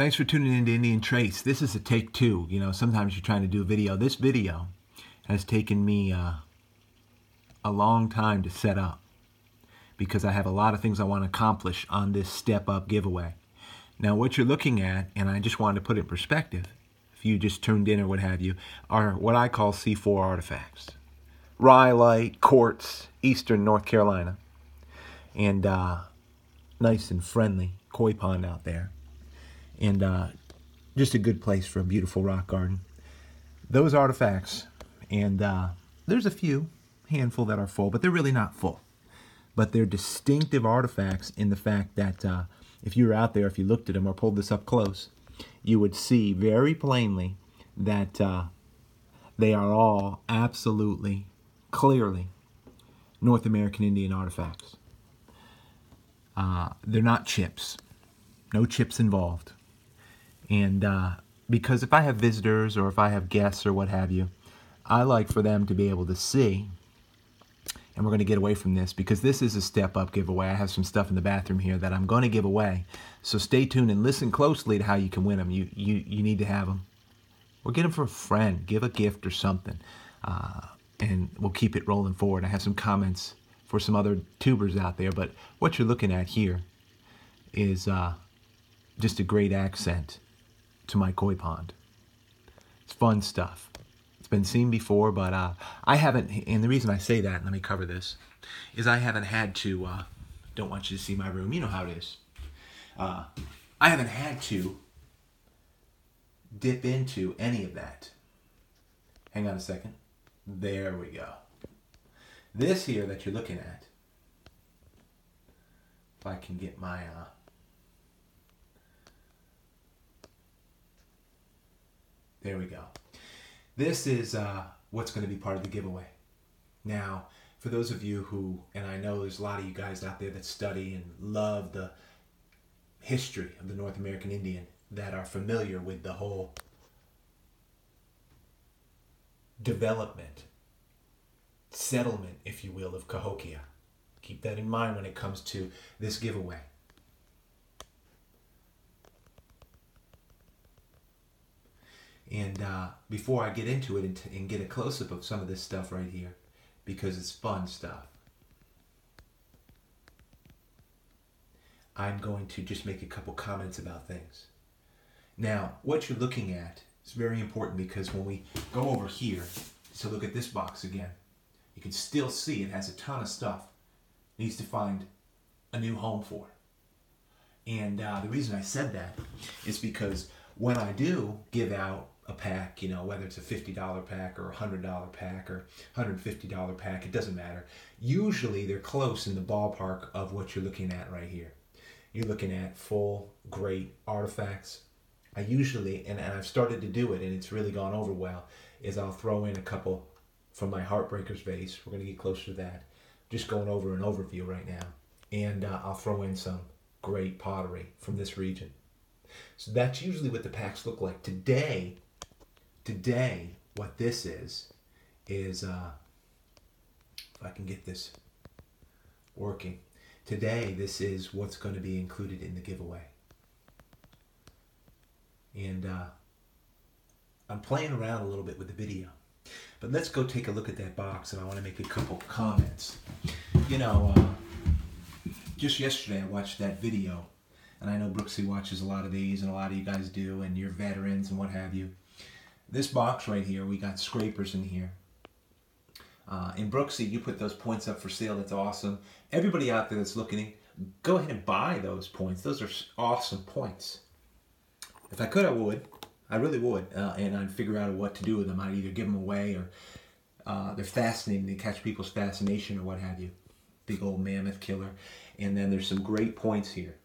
Thanks for tuning in to Indian Trace. This is a take two. You know, sometimes you're trying to do a video. This video has taken me a long time to set up because I have a lot of things I want to accomplish on this Step Up giveaway. Now, what you're looking at, and I just wanted to put it in perspective, if you just tuned in or what have you, are what I call C4 artifacts. Rhyolite, quartz, eastern North Carolina, and nice and friendly koi pond out there. And just a good place for a beautiful rock garden. Those artifacts, and there's a handful that are full, but they're really not full. But they're distinctive artifacts in the fact that if you were out there, if you looked at them or pulled this up close, you would see very plainly that they are all absolutely, clearly North American Indian artifacts. They're not chips. No chips involved. And because if I have visitors or if I have guests or what have you, I like for them to be able to see, and we're going to get away from this because this is a Step Up giveaway. I have some stuff in the bathroom here that I'm going to give away. So stay tuned and listen closely to how you can win them. You need to have them. Or get them for a friend. Give a gift or something. And we'll keep it rolling forward. I have some comments for some other tubers out there, but what you're looking at here is just a great accent to my koi pond. It's fun stuff. It's been seen before, but I haven't, and the reason I say that, let me cover this, is I haven't had to, don't want you to see my room, you know how it is. I haven't had to dip into any of that. Hang on a second. There we go. This here that you're looking at, if I can get my, there we go. This is what's going to be part of the giveaway. Now, for those of you who, and I know there's a lot of you guys out there that study and love the history of the North American Indian, that are familiar with the whole development, settlement, if you will, of Cahokia. Keep that in mind when it comes to this giveaway. And before I get into it and get a close-up of some of this stuff right here, because it's fun stuff, I'm going to just make a couple comments about things. Now, what you're looking at is very important because when we go over here, so look at this box again, you can still see it has a ton of stuff it needs to find a new home for. And the reason I said that is because when I do give out a pack, you know, whether it's a $50 pack or a $100 pack or $150 pack, it doesn't matter. Usually they're close in the ballpark of what you're looking at right here. You're looking at full, great artifacts. I usually, and I've started to do it and it's really gone over well, is I'll throw in a couple from my Heartbreakers vase. We're going to get closer to that. Just going over an overview right now. And I'll throw in some great pottery from this region. So that's usually what the packs look like. Today, what this is if I can get this working. Today, this is what's going to be included in the giveaway. And I'm playing around a little bit with the video. But let's go take a look at that box, and I want to make a couple comments. You know, just yesterday I watched that video, and I know Brooksy watches a lot of these, and a lot of you guys do, and you're veterans and what have you. This box right here, we got scrapers in here. And Brooksy, you put those points up for sale. That's awesome. Everybody out there that's looking, go ahead and buy those points. Those are awesome points. If I could, I would. I really would. And I'd figure out what to do with them. I'd either give them away or they're fascinating. They catch people's fascination or what have you. Big old mammoth killer. And then there's some great points here.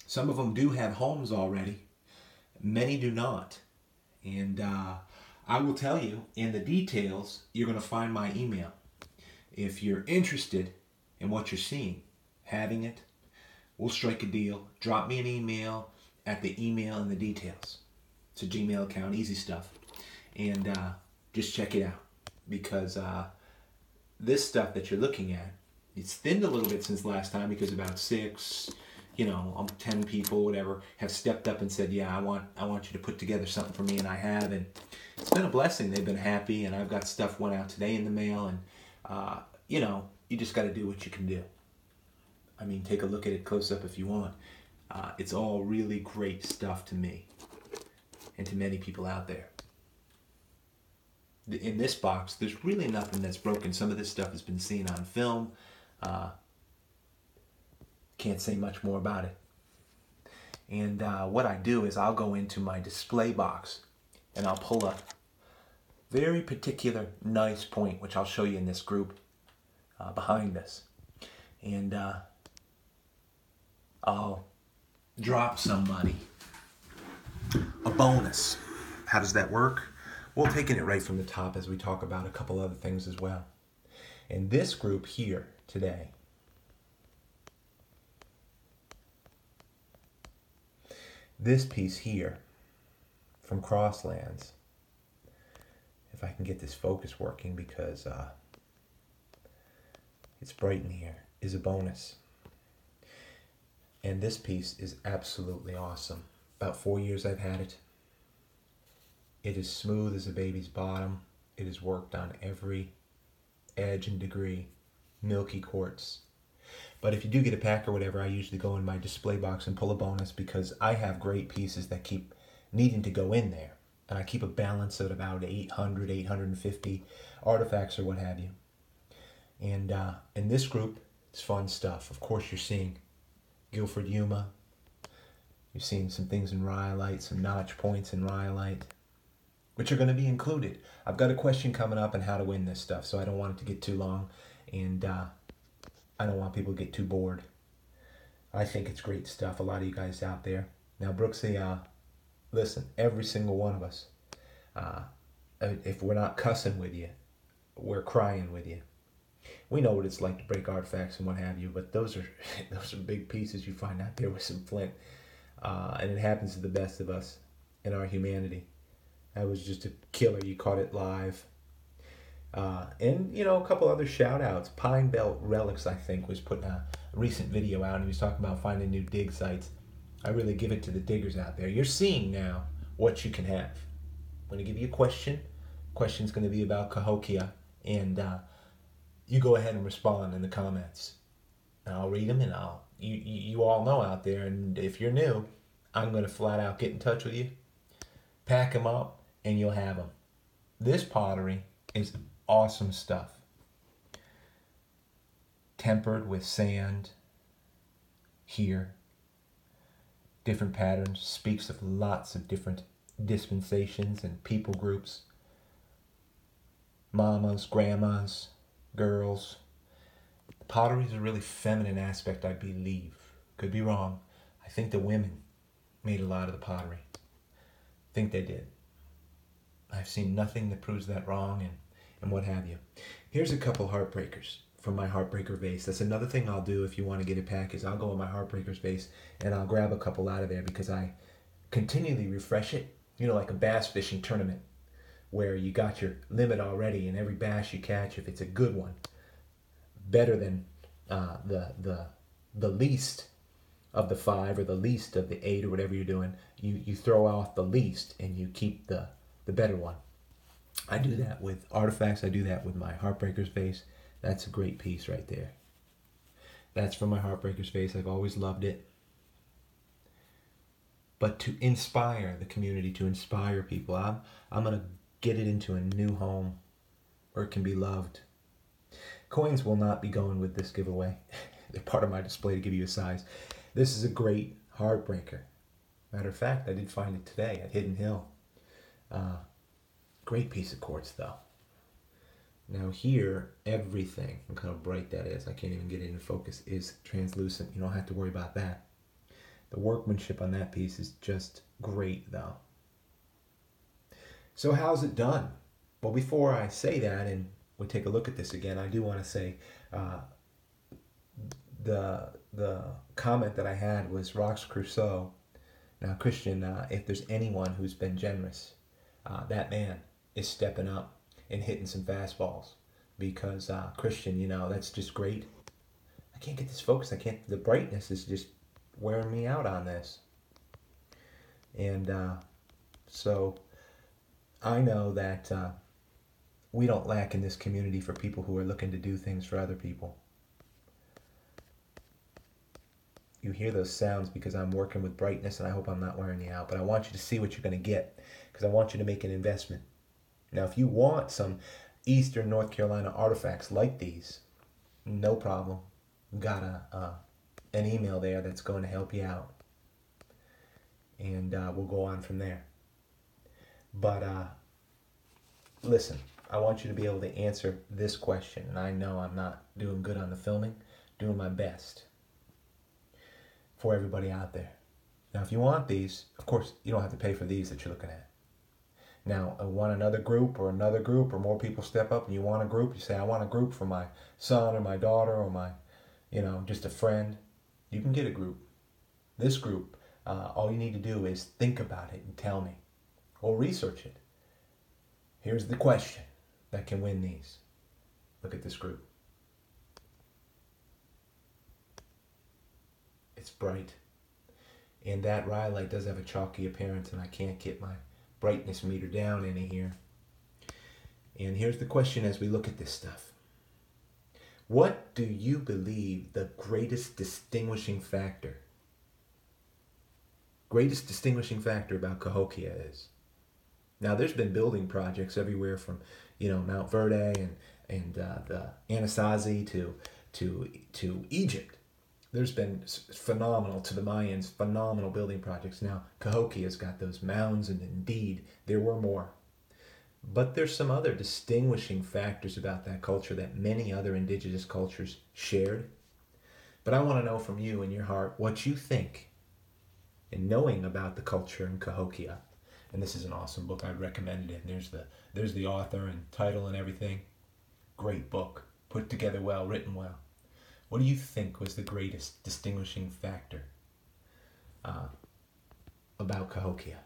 Some of them do have homes already. Many do not. And I will tell you, in the details, you're going to find my email. If you're interested in what you're seeing, having it, we'll strike a deal. Drop me an email at the email and the details. It's a Gmail account, easy stuff. And just check it out. Because this stuff that you're looking at, it's thinned a little bit since last time because about 6, 10 people, whatever, have stepped up and said, yeah, I want you to put together something for me, and I have, and it's been a blessing. They've been happy, and I've got stuff went out today in the mail, and you just got to do what you can do. I mean, take a look at it close up if you want. It's all really great stuff to me and to many people out there. In this box, there's really nothing that's broken. Some of this stuff has been seen on film. Can't say much more about it. And what I do is I'll go into my display box and I'll pull a very particular nice point, which I'll show you in this group behind us. And I'll drop somebody a bonus. How does that work? Well, taking it right from the top as we talk about a couple other things as well. In this group here today, this piece here from Crosslands, if I can get this focus working because it's bright in here, is a bonus. And this piece is absolutely awesome. About 4 years I've had it. It is smooth as a baby's bottom. It is worked on every edge and degree. Milky quartz. But if you do get a pack or whatever, I usually go in my display box and pull a bonus because I have great pieces that keep needing to go in there. And I keep a balance of about 800, 850 artifacts or what have you. And in this group, it's fun stuff. Of course, you're seeing Guilford Yuma. You're seeing some things in rhyolite, some notch points in rhyolite, which are going to be included. I've got a question coming up on how to win this stuff, so I don't want it to get too long, and I don't want people to get too bored. I think it's great stuff, a lot of you guys out there. Now, Brooksy, listen, every single one of us, if we're not cussing with you, we're crying with you. We know what it's like to break artifacts and what have you, but those are big pieces you find out there with some flint, and it happens to the best of us in our humanity. That was just a killer. You caught it live. And, a couple other shout-outs. Pine Belt Relics, I think, was putting a recent video out, and he was talking about finding new dig sites. I really give it to the diggers out there. You're seeing now what you can have. I'm going to give you a question. Question's going to be about Cahokia, and you go ahead and respond in the comments. And I'll read them, and you all know out there, and if you're new, I'm going to flat out get in touch with you, pack them up, and you'll have them. This pottery is awesome stuff. Tempered with sand here. Different patterns. Speaks of lots of different dispensations and people groups. Mamas, grandmas, girls. Pottery is a really feminine aspect, I believe. Could be wrong. I think the women made a lot of the pottery. I think they did. I've seen nothing that proves that wrong, and what have you. Here's a couple heartbreakers from my heartbreaker vase. That's another thing I'll do if you want to get a pack, is I'll go in my heartbreakers vase and I'll grab a couple out of there because I continually refresh it. Like a bass fishing tournament where you got your limit already, and every bass you catch, if it's a good one, better than the least of the 5 or the least of the 8 or whatever you're doing, you throw off the least and you keep the better one. I do that with artifacts. I do that with my Heartbreakers vase. That's a great piece right there. That's from my Heartbreakers vase. I've always loved it. But to inspire the community, to inspire people, I'm going to get it into a new home where it can be loved. Coins will not be going with this giveaway. They're part of my display to give you a size. This is a great heartbreaker. Matter of fact, I did find it today at Hidden Hill. Great piece of quartz though. Now here, everything, look how bright that is, I can't even get it into focus, is translucent. You don't have to worry about that. The workmanship on that piece is just great though. So how's it done? Well, before I say that and we take a look at this again, I do want to say the comment that I had was Rox Crusoe. Now, Christian, if there's anyone who's been generous, that man is stepping up and hitting some fastballs, because Christian, that's just great. I can't get this focus. The brightness is just wearing me out on this. And so I know that we don't lack in this community for people who are looking to do things for other people. You hear those sounds because I'm working with brightness, and I hope I'm not wearing you out, but I want you to see what you're going to get, because I want you to make an investment. Now, if you want some Eastern North Carolina artifacts like these, no problem. We've got an email there that's going to help you out, and we'll go on from there. But listen, I want you to be able to answer this question, and I know I'm not doing good on the filming, doing my best for everybody out there. Now, if you want these, of course, you don't have to pay for these that you're looking at. Now, I want another group, or more people step up and you want a group. You say, I want a group for my son or my daughter or my, just a friend. You can get a group. This group, all you need to do is think about it and tell me, or research it. Here's the question that can win these. Look at this group. It's bright. And that rhyolite does have a chalky appearance, and I can't get my brightness meter down any here. And here's the question as we look at this stuff. What do you believe the greatest distinguishing factor about Cahokia is? Now, there's been building projects everywhere from, Mount Verde and the Anasazi to Egypt. There's been phenomenal, to the Mayans, phenomenal building projects. Now, Cahokia's got those mounds, and indeed, there were more. But there's some other distinguishing factors about that culture that many other indigenous cultures shared. But I want to know from you in your heart what you think in knowing about the culture in Cahokia. And this is an awesome book. I'd recommend it. And there's the author and title and everything. Great book. Put together well, written well. What do you think was the greatest distinguishing factor about Cahokia?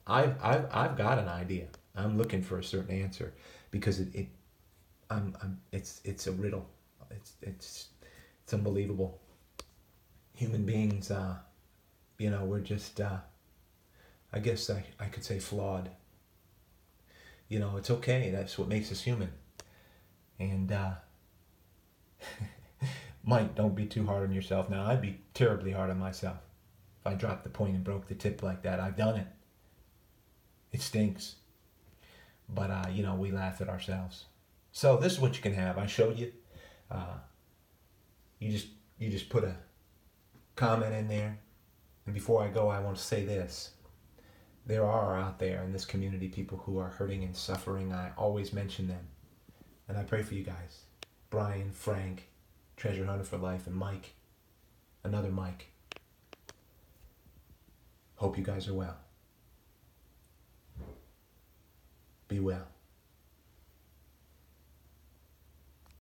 I've got an idea. I'm looking for a certain answer because it's a riddle. It's unbelievable. Human beings, we're just I guess I could say flawed. It's okay. That's what makes us human. And Mike, don't be too hard on yourself. Now, I'd be terribly hard on myself if I dropped the point and broke the tip like that. I've done it. It stinks. But, we laugh at ourselves. So this is what you can have. I showed you. You just put a comment in there. And before I go, I want to say this. There are out there in this community people who are hurting and suffering. I always mention them. And I pray for you guys. Brian, Frank, Treasure Hunter for Life, and Mike, another Mike. Hope you guys are well.